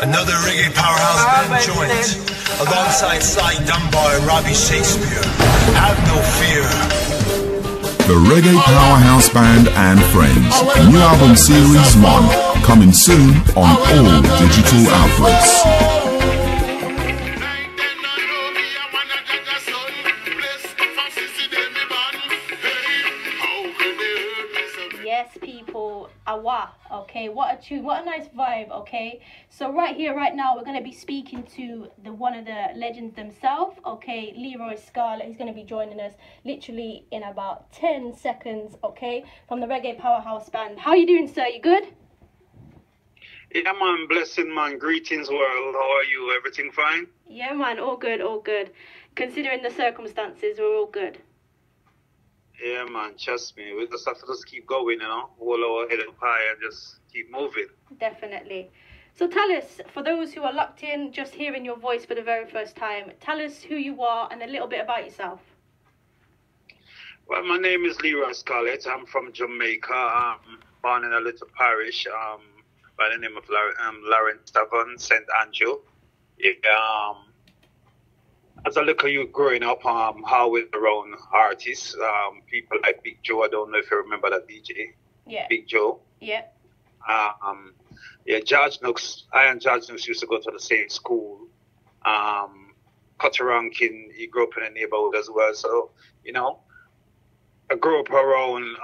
Another Reggae Powerhouse band joint, alongside Sly Dunbar and Robbie Shakespeare. Have no fear. The Reggae Powerhouse Band and Friends, new album Series 1, coming soon on all digital outlets. Awa, okay, what a tune, what a nice vibe, okay. So right here, right now, we're going to be speaking to one of the legends themselves, okay, Leroy Scarlett. He's going to be joining us literally in about 10 seconds, okay, from the Reggae Powerhouse Band. How are you doing, sir? You good? Yeah, man, blessing, man. Greetings, world. How are you? Everything fine? Yeah, man, all good, all good. Considering the circumstances, we're all good. Yeah, man, trust me. We just have to just keep going, you know, hold our head up high and just keep moving. Definitely. So tell us, for those who are locked in, just hearing your voice for the very first time, tell us who you are and a little bit about yourself. Well, my name is Leroy Scarlett. I'm from Jamaica. I'm born in a little parish by the name of Lawrence Tavern, St. Andrew. As a little youth growing up, always around artists, people like Big Joe. I don't know if you remember that DJ. Yeah. Big Joe. Yeah. Yeah, George Nooks. I and George Nooks used to go to the same school. Cutter Rankin, he grew up in the neighborhood as well. So, you know, I grew up around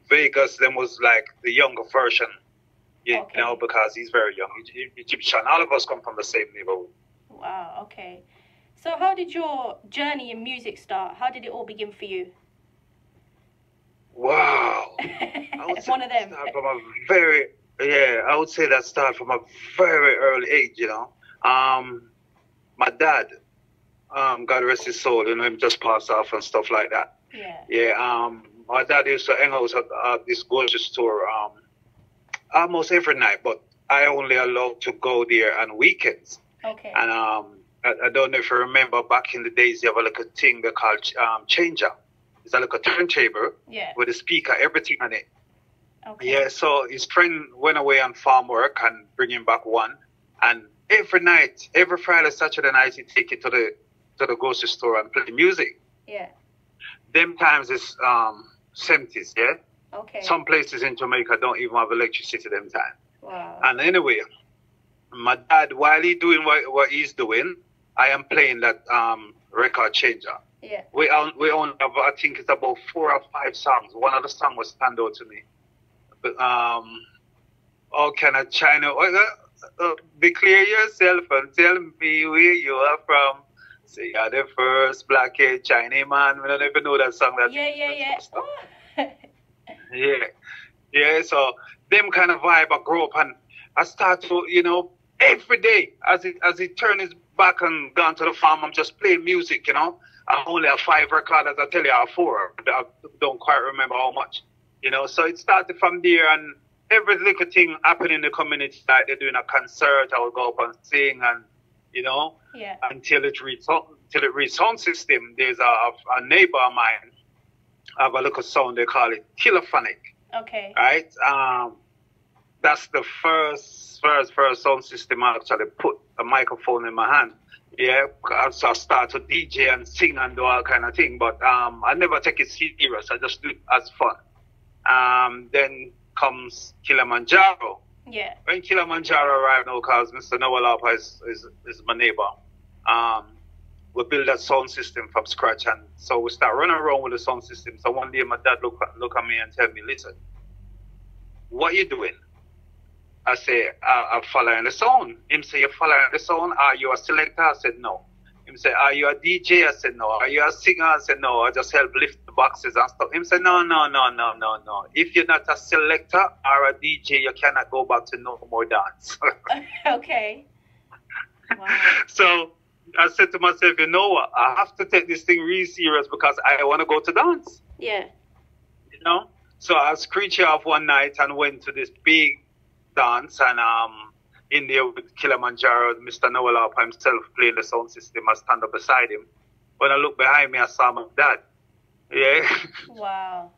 Vegas. Then was like the younger version, you know, because he's very young. Egyptian. All of us come from the same neighborhood. Wow, okay. So how did your journey in music start? How did it all begin for you? Wow. One of them. I would say that started from a very early age, you know. My dad, God rest his soul, you know, him just passed off and stuff like that. Yeah. Yeah, my dad used to hang out at this grocery store almost every night, but I only allowed to go there on weekends. Okay. And I don't know if you remember back in the days, you have a little thing they call changer. It's a little turntable with a speaker, everything on it. Okay. Yeah, so his friend went away on farm work and bring him back one. And every night, every Friday, Saturday night, he'd take it to the grocery store and play music. Yeah. Them times it's 70s, yeah? Okay. Some places in Jamaica don't even have electricity them time. Wow. And anyway, my dad, while he doing what he's doing, I am playing that record changer. Yeah. We only have, I think it's about 4 or 5 songs. One of the songs was stand out to me. But, oh, can I China? Declare yourself and tell me where you are from. Say you're the first black-haired Chinese man. We don't even know that song. Yeah, so them kind of vibe I grew up and I start to, you know, every day as he turned his back and gone to the farm, I'm just playing music, you know. I only have 5 recorders, I tell you, I have 4. I don't quite remember how much, you know. So it started from there and every little thing happened in the community, like they're doing a concert, I would go up and sing and, you know, until it reached sound system. There's a neighbor of mine, have a little sound, they call it Kilophonic. Okay. Right? That's the first sound system I actually put a microphone in my hand. Yeah, so I start to DJ and sing and do all kind of thing, but I never take it serious. I just do it as fun. Then comes Kilimanjaro. Yeah. When Kilimanjaro arrived now, because Mr. Noah is my neighbor, we build that sound system from scratch, and so we start running around with the sound system. So one day my dad look at me and tell me, listen, what you doing? I say, I'm following the sound. Him say, you're following the sound? Are you a selector? I said, no. Him say, are you a DJ? I said, no. Are you a singer? I said, no. I just help lift the boxes and stuff. Him say, no. If you're not a selector or a DJ, you cannot go back to no more dance. Okay. Wow. So I said to myself, you know what? I have to take this thing really serious because I want to go to dance. Yeah. You know? So I screeched off one night and went to this big dance and in there with Kilimanjaro, Mr. Noah himself playing the sound system. I stand up beside him. When I look behind me, I saw my dad. Yeah. Wow.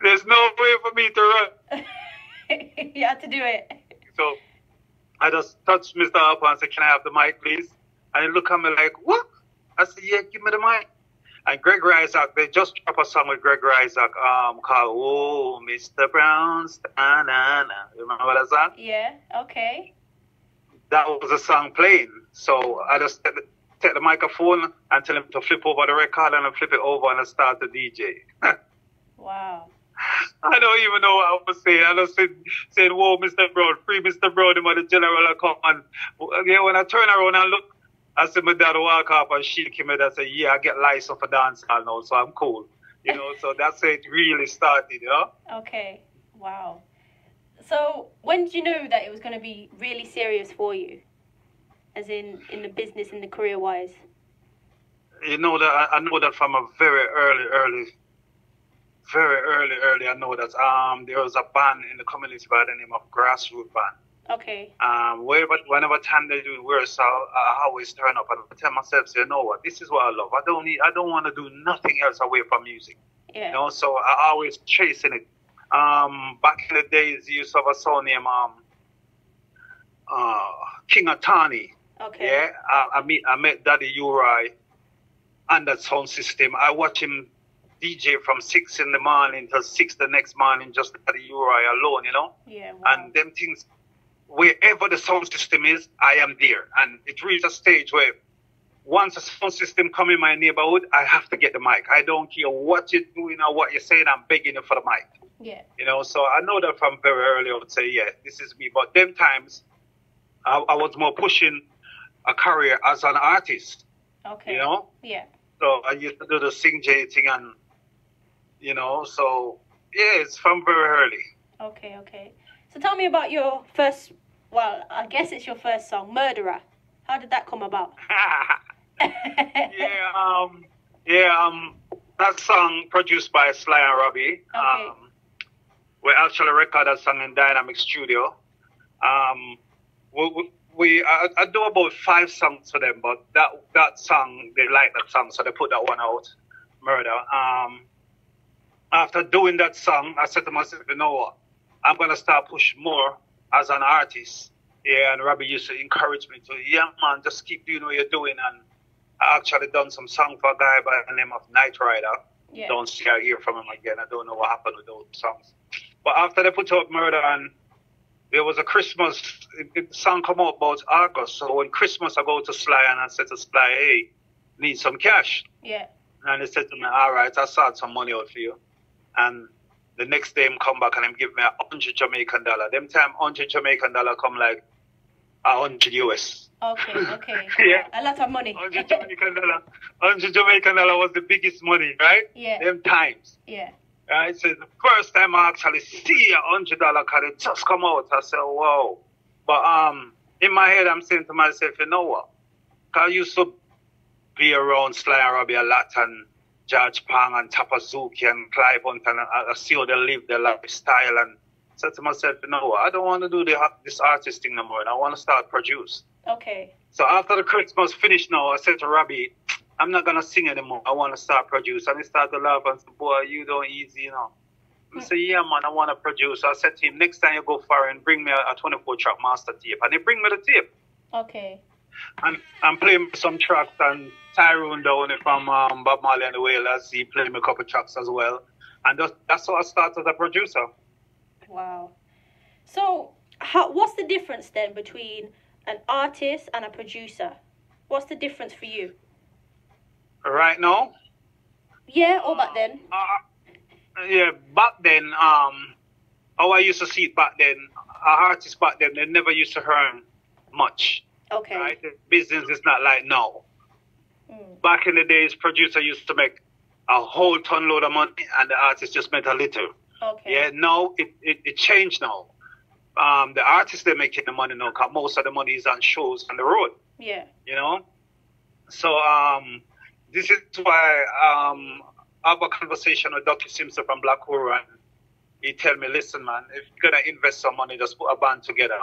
There's no way for me to run. You had to do it. So, I just touched Mr. Harper and said, can I have the mic, please? And he looked at me like, what? I said, yeah, give me the mic. And Gregory Isaac, they just dropped a song with Gregory Isaac called Oh, Mr. Brown's Na-na-na. You remember that song? Yeah, okay. That was the song playing. So I just take the microphone and tell him to flip over the record and I flip it over and I start the DJ. Wow. I don't even know what I was saying. I just said, whoa, Mr. Brown, free Mr. Brown, him the general come. And yeah, when I turn around and look, I said, my dad walk up and shake him and I said, yeah, I get license for dance now, so I'm cool. You know, so that's how it really started, you know? Okay, wow. So when did you know that it was going to be really serious for you? As in the business and the career-wise? You know, that I know that from a very early, I know that there was a band in the community by the name of Grassroots Band. Okay. Whenever time they do rehearsal, I always turn up and I tell myself, say, you know what, this is what I love. I don't want to do nothing else away from music. Yeah. You know, so I always chasing it. Back in the days, you used to have a song named King Atani. Okay. Yeah. I met Daddy Uri and that sound system. I watch him DJ from 6 in the morning till 6 the next morning, just Daddy Uri alone, you know? Yeah. Wow. And them things, wherever the sound system is, I am there. And it reaches a stage where once a sound system come in my neighborhood, I have to get the mic. I don't care what you're doing or what you're saying, I'm begging you for the mic. Yeah. You know, so I know that from very early I would say, yeah, this is me. But them times, I was more pushing a career as an artist. Okay. You know? Yeah. So I used to do the sing J thing and, you know, so yeah, it's from very early. Okay, okay. So tell me about your first, well, I guess it's your first song, Murderer. How did that come about? That song produced by Sly and Robbie. Okay. We actually recorded that song in Dynamic Studio. I do about 5 songs for them, but that song, they like that song, so they put that one out, Murder. After doing that song, I said to myself, you know what, I'm going to start pushing more as an artist. Yeah, and Robbie used to encourage me to, yeah, man, just keep doing what you're doing. And I actually done some song for a guy by the name of Night Rider. Yeah. Don't see or hear from him again. I don't know what happened with those songs. But after they put out Murder, and there was a Christmas, the song come out about August. So when Christmas, I go to Sly and I said to Sly, hey, need some cash. Yeah. And he said to me, all right, I'll start some money out for you. And the next day, him come back and him give me $100 Jamaican. Them time, $100 Jamaican come like 100 US. Okay, okay. Yeah. A lot of money. $100 Jamaican. $100 Jamaican was the biggest money, right? Yeah. Them times. Yeah. Right? So the first time I actually see $100 because it just come out, I said, wow. But in my head, I'm saying to myself, you know what? Because I used to be around Sly and Robbie a lot, and George Pang and Tapazuki and Clive Hunt, and I see how they live their lifestyle, and said to myself, you know what, I don't want to do this artist thing no more, and I want to start produce. Okay. So after the Christmas finished now, I said to Robbie, I'm not going to sing anymore, I want to start produce. And he started to laugh and said, boy, you don't easy, you know. I said, yeah, man, I want to produce. So I said to him, next time you go foreign, bring me a 24-track master tape. And he bring me the tape. Okay. And I'm playing some tracks, and Tyrone down from Bob Marley and the Wailers, he played me a couple tracks as well. And that's how I started as a producer. Wow. So what's the difference then between an artist and a producer? What's the difference for you? Right now? Yeah, or back then? Yeah, back then, how I used to see it back then, artists back then, they never used to earn much. Okay. Right? The business is not like now. Back in the days, producer used to make a whole ton load of money and the artist just made a little. Okay. Yeah, now it changed now. The artists, they're making the money now because most of the money is on shows on the road. Yeah. You know? So this is why I have a conversation with Dr. Simpson from Black Hole, and he tell me, listen, man, if you're going to invest some money, just put a band together.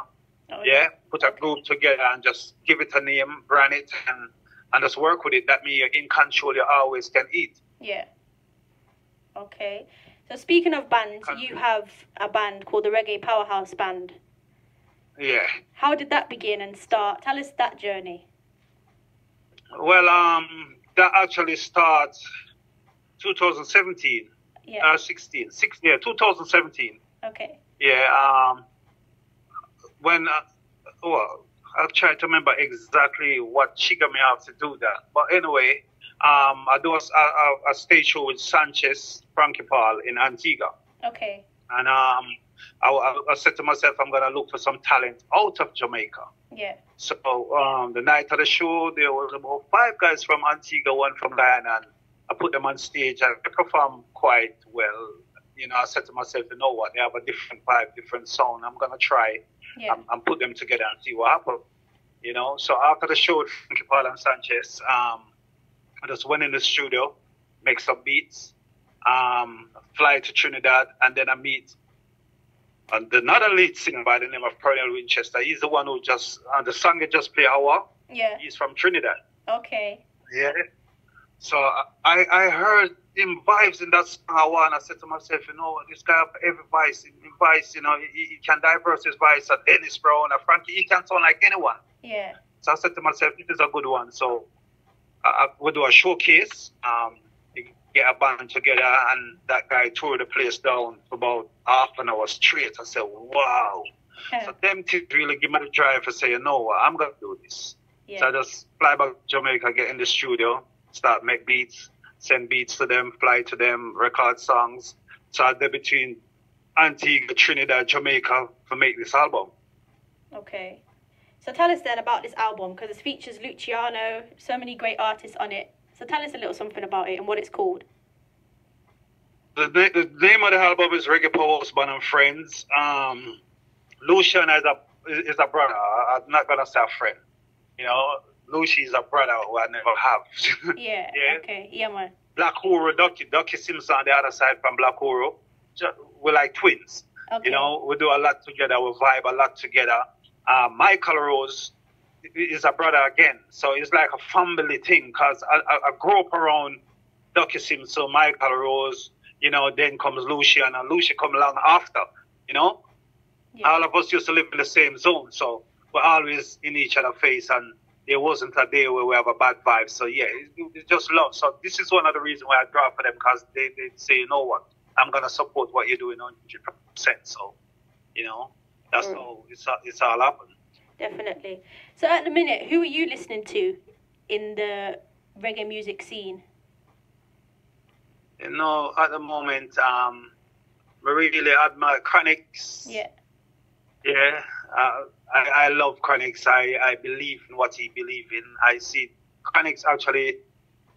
Oh, yeah? Put a group together and just give it a name, brand it, and just work with it. That means you're in control, you always can eat. Yeah. Okay. So speaking of bands, you have a band called the Reggae Powerhouse Band. Yeah. How did that begin and start? Tell us that journey. Well, that actually starts 2017. Yeah. 2017. Okay. Yeah. When well, I'll try to remember exactly what triggered me out to do that. But anyway, I do a stage show with Sanchez, Frankie Paul in Antigua. Okay. And I said to myself, I'm going to look for some talent out of Jamaica. Yeah. So the night of the show, there was about 5 guys from Antigua, 1 from Guyana, and I put them on stage and they performed quite well. You know, I said to myself, you know what, they have a different vibe, different sound. I'm going to try and put them together and see what happens. You know, so after the show with Frankie Paul and Sanchez, I just went in the studio, make some beats, fly to Trinidad, and then I meet another lead singer by the name of Pernell Winchester. He's the one who just, the song he just played hour. Yeah. He's from Trinidad. Okay. Yeah. So I heard him vibes in that song hour, and I said to myself, you know, this guy have every voice, you know, he can diverse his voice. Dennis Brown, Frankie, he can sound like anyone. Yeah. So I said to myself, this is a good one. So we'll do a showcase, get a band together, and that guy tore the place down for about half an hour straight. I said, wow. So them two really give me the drive to say, you know what, I'm going to do this. Yeah. So I just fly back to Jamaica, get in the studio, start make beats, send beats to them, fly to them, record songs. So I did between Antigua, Trinidad, Jamaica to make this album. Okay. So tell us then about this album, because it features Luciano, so many great artists on it. So tell us a little something about it and what it's called. The name of the album is Reggae Powerhouse Band and Friends. Luciano is a brother. I'm not going to say a friend. You know, Lucy is a brother who I never have. Yeah, yeah. Okay, yeah, man. Black Horo, Ducky Simpson on the other side from Black Horo. We're like twins. Okay. You know, we do a lot together. We vibe a lot together. Michael Rose is a brother again. So it's like a family thing because I grew up around Ducky Simpson, Michael Rose, you know, then comes Lucy and Lucy come along after, you know. Yeah. All of us used to live in the same zone. So we're always in each other's face and there wasn't a day where we have a bad vibe. So yeah, it's just love. So this is one of the reasons why I draw for them because they say, you know what, I'm going to support what you're doing 100%. So, you know, that's all, it's all happened. Definitely. So at the minute, who are you listening to in the reggae music scene? You know, at the moment, we really admire Chronix. Yeah. Yeah. I love Chronix. I believe in what he believes in. I see Chronix actually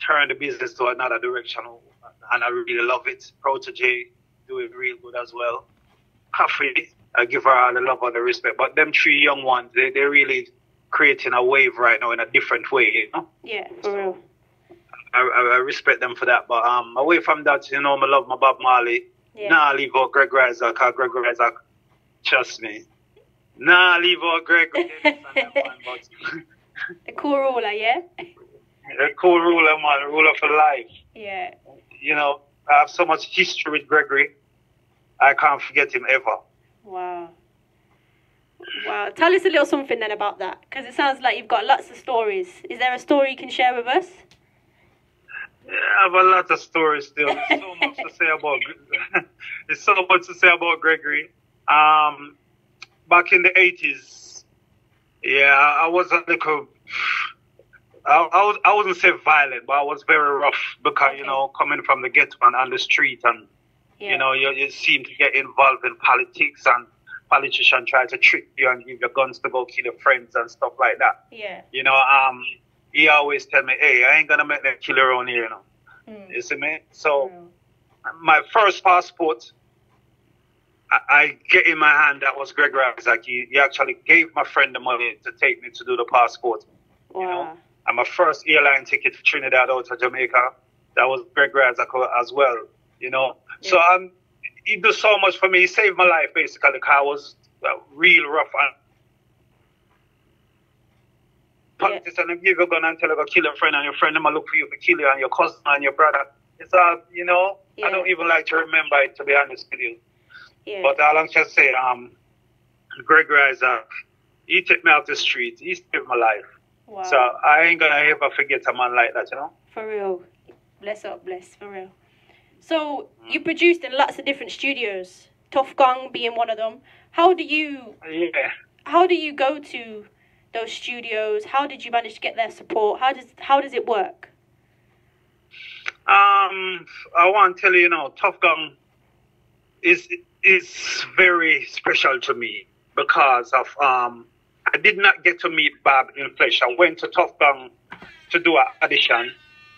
turn the business to another direction, and I really love it. Protege doing real good as well. Coffee, I give her all the love and the respect. But them 3 young ones, they're really creating a wave right now in a different way, you know? Yeah, for real. I respect them for that. But away from that, you know, I love my Bob Marley. Yeah. Nah, leave out Gregory Isaac, because Gregory Isaac, trust me. Nah, leave out Gregory. The cool ruler, yeah? The cool ruler, man. Ruler for life. Yeah. You know, I have so much history with Gregory. I can't forget him ever. Wow. Wow. Tell us a little something then about that, because it sounds like you've got lots of stories. Is there a story you can share with us? Yeah, I have a lot of stories still. There's so much to say about there's so much to say about Gregory. Back in the 80s, yeah, I was a little, I wouldn't say violent, but I was very rough because, you know, coming from the ghetto and on the street and, you know, you seem to get involved in politics and politicians try to trick you and give you guns to go kill your friends and stuff like that. Yeah. You know, he always tell me, hey, I ain't going to make them kill around here, you know. You see me? So, my first passport, I get in my hand, that was Gregory Isaac. He actually gave my friend the money to take me to do the passport. Wow. You know? And my first airline ticket to Trinidad out to Jamaica, that was Gregory Isaac as well, you know. Yeah. So he did so much for me. He saved my life, basically, because I was real rough. Politics and give you a gun and tell you to kill your friend, and your friend them look for you to kill you, and your cousin and your brother. It's you know, I don't even like to remember it, to be honest with you. Yeah. But all I'm just saying, Gregory Isaac, He took me off the street. He saved my life. Wow. So I ain't gonna ever forget a man like that, you know? For real. Bless up, bless, for real. So, you produced in lots of different studios, Tuff Gong being one of them. How do you go to those studios? How did you manage to get their support? How does it work? I want to tell you, you know, Tuff Gong is very special to me because of I did not get to meet Bob in flesh. I went to Tuff Gong to do an audition.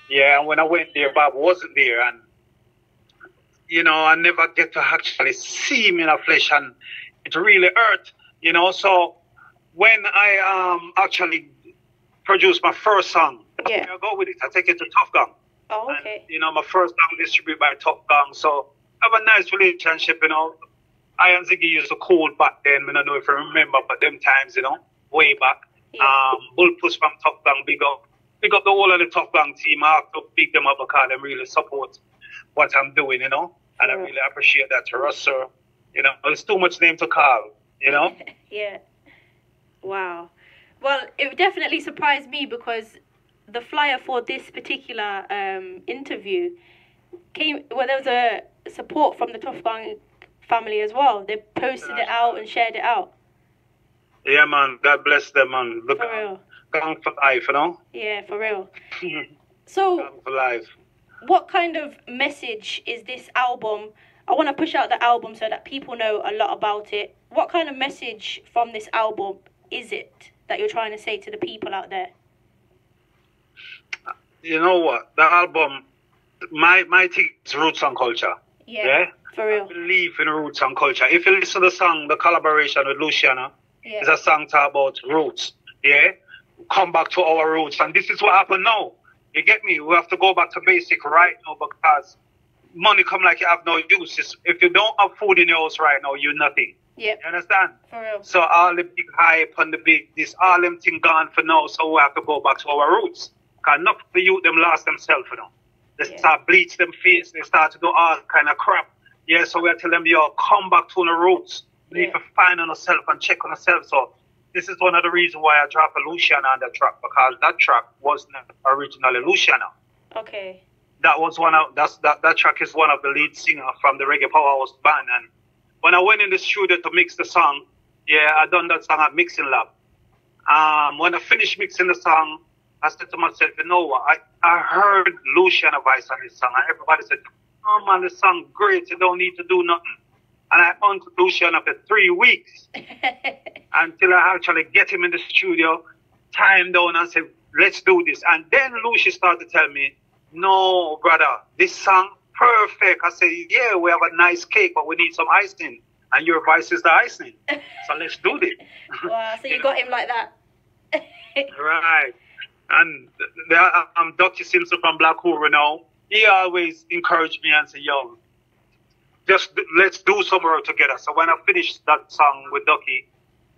Yeah, and when I went there, Bob wasn't there, and you know, I never get to actually see him in a flesh, and it really hurt, you know. So when I actually produced my first song, I go with it. I take it to Tuff Gong. Oh, okay. And, you know, my first song distributed by Tuff Gong, so I have a nice relationship, you know. I and Ziggy used to call back then. I don't know if you remember, but them times, you know, way back. Yeah. Bullpuss from Tuff Gong, big up the whole of the Tuff Gong team. I have to big them up because they really support what I'm doing, you know. And I really appreciate that to us, sir. You know, it's too much name to call, you know. Yeah. Wow. Well, it definitely surprised me because the flyer for this particular interview came, well, there was a support from the Tuff Gong family as well. They posted it out and shared it out. Yeah, man. God bless them, man. Look, for real. Gong for life, you know? Yeah, for real. So, Gong for life. What kind of message is this album? I want to push out the album so that people know a lot about it. What kind of message from this album is it that you're trying to say to the people out there? You know what? The album, my thing is roots and culture. Yeah, for real. I believe in roots and culture. If you listen to the song, the collaboration with Luciana, it's a song about roots. Yeah? Come back to our roots. And this is what happened now. You get me? We have to go back to basic right now because money come like you have no use. If you don't have food in your house right now, you're nothing. Yeah. You understand? For real. So all the big hype and the big this, all them thing gone for now, so we have to go back to our roots. Because enough of the youth, them lost themselves, you know. They start bleach them face, they start to do all kind of crap. Yeah, so we have to tell them, yo, come back to the roots. We need to find on ourselves and check on ourselves. So this is one of the reasons why I dropped a Luciana on that track, because that track wasn't originally Luciana. Okay. That was one of that track is one of the lead singer from the Reggae Powerhouse band. And when I went in the studio to mix the song, I done that song at Mixing Lab. When I finished mixing the song, I said to myself, you know what, I heard Luciana voice on this song, and everybody said, oh man, this song great, you don't need to do nothing. And I hunted Luciana for 3 weeks until I actually get him in the studio, tie him down and said, let's do this. And then Lucy started to tell me, no, brother, this song, perfect. I said, yeah, we have a nice cake, but we need some icing. And your voice is the icing. So let's do this. Wow, so you got him like that. Right. And Dr. Simpson from Black Hoover now, he always encouraged me and said, yo, just let's do some work together. So when I finished that song with Ducky,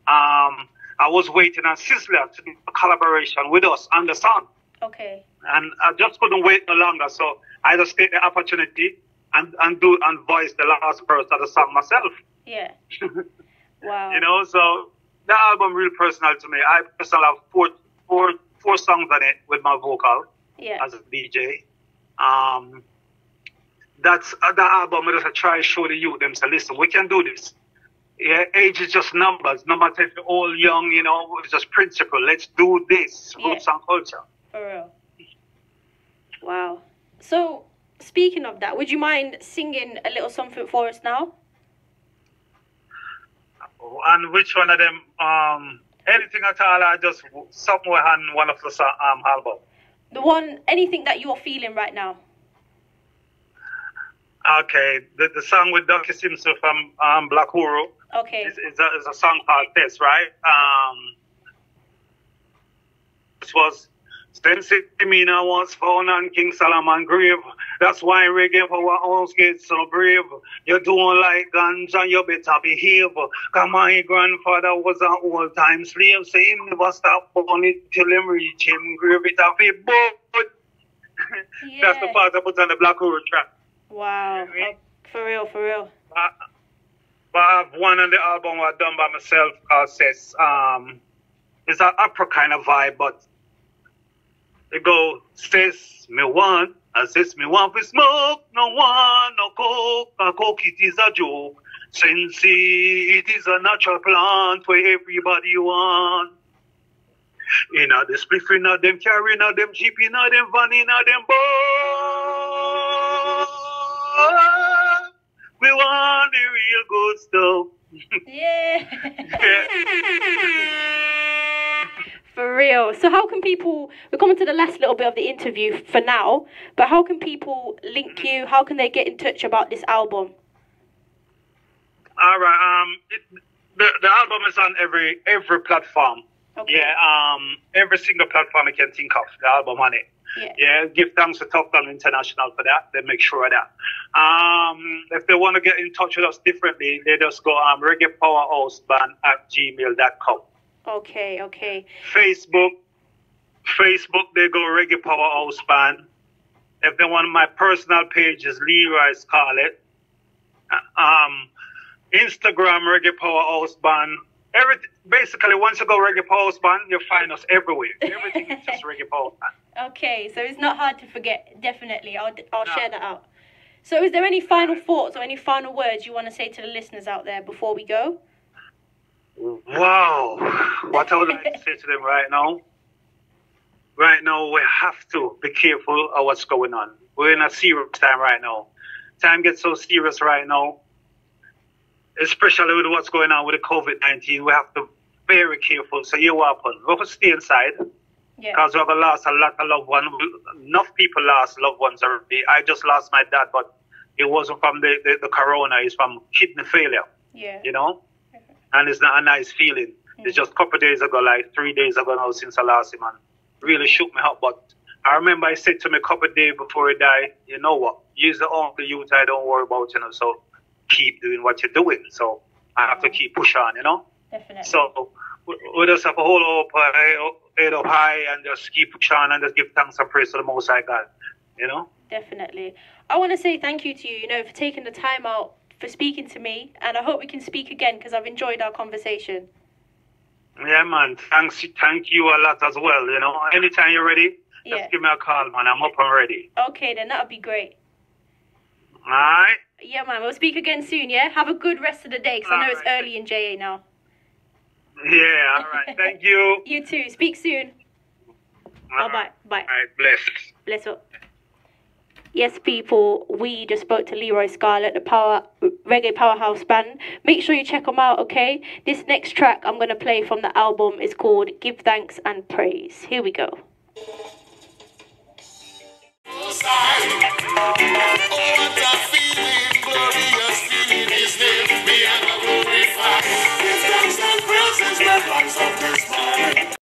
I was waiting on Sizzler to do a collaboration with us on the song. Okay. And I just couldn't wait no longer. So I just take the opportunity and voice the last verse of the song myself. Yeah. Wow. You know, so the album really personal to me. I personally have four songs on it with my vocal as a DJ. That's the album that I try to show the youth them, say, listen, we can do this. Yeah, age is just numbers. No matter if you're old, young, you know, it's just principle. Let's do this. Roots and culture. For real. Wow. So, speaking of that, would you mind singing a little something for us now? And which one of them? Anything at all, I just somewhere on one of the album. The one, anything that you're feeling right now. Okay, the song with Dr. Simpson from Black Hoover. Okay. It's a song called Test, right? It was Stemina was found on King Solomon grave. That's why Reggae Powerhouse gets so brave. You don't like ganja, you better behave. Cause my grandfather was an old-time slave, so he never stopped on it till him reach him grave. It a be boat. That's the part I put on the Black Hoover track. Wow. For real, for real. But I have one on the album I done by myself called Says. It's an opera kind of vibe, but it go, says me one, and says me one for smoke, no one, no coke, a coke it is a joke. Since it is a natural plant where everybody want. In a them spliff, in a them carry, in a them jeep, in a them van, in a them boat. We want the real good stuff. Yeah. For real. So how can people, we're coming to the last little bit of the interview for now, but how can people link you? How can they get in touch about this album? All right. The album is on every platform. Okay. Yeah. Every single platform you can think of, the album on it. Yeah. Give thanks to Tuff Gong International for that. They make sure of that. If they want to get in touch with us differently, they just go Reggae Powerhouse Band at gmail.com. Okay. Facebook, they go Reggae Powerhouse Band. If they want, my personal page is Leroy Scarlett. Instagram, Reggae Powerhouse Band. Everything, basically, once you go Reggae Powerhouse Band, you'll find us everywhere. Everything is just Reggae Powerhouse Band. Okay, so it's not hard to forget. Definitely, I'll share that out. So is there any final thoughts or any final words you want to say to the listeners out there before we go? Wow. What I would like to say to them right now, we have to be careful of what's going on. We're in a serious time right now. Time gets so serious right now, especially with what's going on with the COVID-19. We have to be very careful. So you happen. We have to stay inside. Because we have lost a lot of loved ones. Enough people lost loved ones already. I just lost my dad, but it wasn't from the corona. It's from kidney failure. Yeah. You know? And it's not a nice feeling. It's just a couple of days ago, like 3 days ago now since I lost him, and really shook me up. But I remember I said to him a couple of days before he died, you know what? Use the only youth I don't worry about, you know, so keep doing what you're doing. So I have to keep push on, you know? Definitely. So we just have to hold head up high and just keep pushing on and just give thanks and praise to the Most High God, you know? Definitely. I want to say thank you to you, you know, for taking the time out, for speaking to me, and I hope we can speak again because I've enjoyed our conversation. Yeah, man. Thank you a lot as well, you know. Anytime you're ready, just give me a call, man. I'm up and ready. Okay, then that would be great. All right? Yeah, man. We'll speak again soon, yeah? Have a good rest of the day because I know it's early in JA now. Yeah, all right. Thank you. You too. Speak soon. Bye-bye. Bye. All right, bless. Bless up. Yes, people, we just spoke to Leroy Scarlett, the Reggae Powerhouse Band. Make sure you check them out, okay? This next track I'm going to play from the album is called Give Thanks and Praise. Here we go.